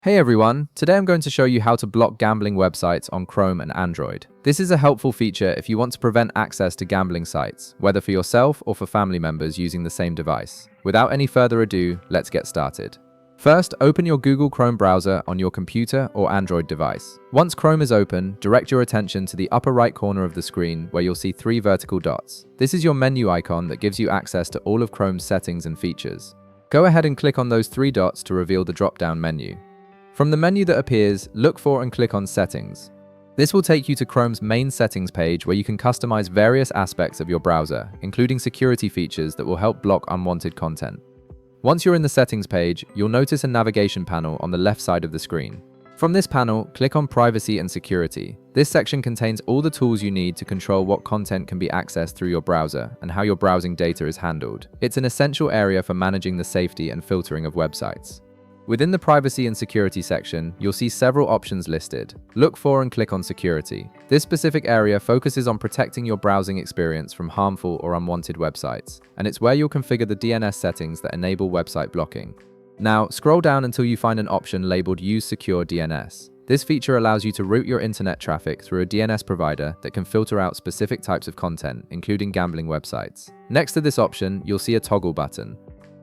Hey everyone, today I'm going to show you how to block gambling websites on Chrome and Android. This is a helpful feature if you want to prevent access to gambling sites, whether for yourself or for family members using the same device. Without any further ado, let's get started. First, open your Google Chrome browser on your computer or Android device. Once Chrome is open, direct your attention to the upper right corner of the screen where you'll see three vertical dots. This is your menu icon that gives you access to all of Chrome's settings and features. Go ahead and click on those three dots to reveal the drop-down menu. From the menu that appears, look for and click on Settings. This will take you to Chrome's main settings page where you can customize various aspects of your browser, including security features that will help block unwanted content. Once you're in the settings page, you'll notice a navigation panel on the left side of the screen. From this panel, click on Privacy and Security. This section contains all the tools you need to control what content can be accessed through your browser and how your browsing data is handled. It's an essential area for managing the safety and filtering of websites. Within the Privacy and Security section, you'll see several options listed. Look for and click on Security. This specific area focuses on protecting your browsing experience from harmful or unwanted websites, and it's where you'll configure the DNS settings that enable website blocking. Now, scroll down until you find an option labeled Use Secure DNS. This feature allows you to route your internet traffic through a DNS provider that can filter out specific types of content, including gambling websites. Next to this option, you'll see a toggle button.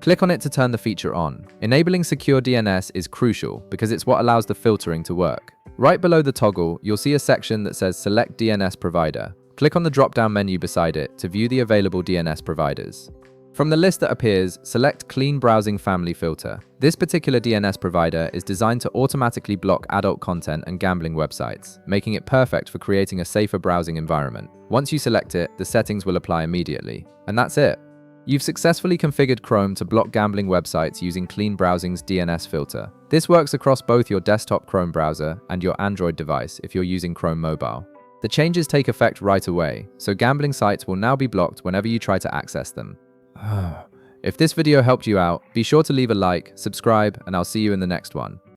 Click on it to turn the feature on. Enabling secure DNS is crucial because it's what allows the filtering to work. Right below the toggle, you'll see a section that says Select DNS Provider. Click on the drop-down menu beside it to view the available DNS providers. From the list that appears, select Clean Browsing Family Filter. This particular DNS provider is designed to automatically block adult content and gambling websites, making it perfect for creating a safer browsing environment. Once you select it, the settings will apply immediately. And that's it. You've successfully configured Chrome to block gambling websites using Clean Browsing's DNS filter. This works across both your desktop Chrome browser and your Android device if you're using Chrome Mobile. The changes take effect right away, so gambling sites will now be blocked whenever you try to access them. If this video helped you out, be sure to leave a like, subscribe, and I'll see you in the next one.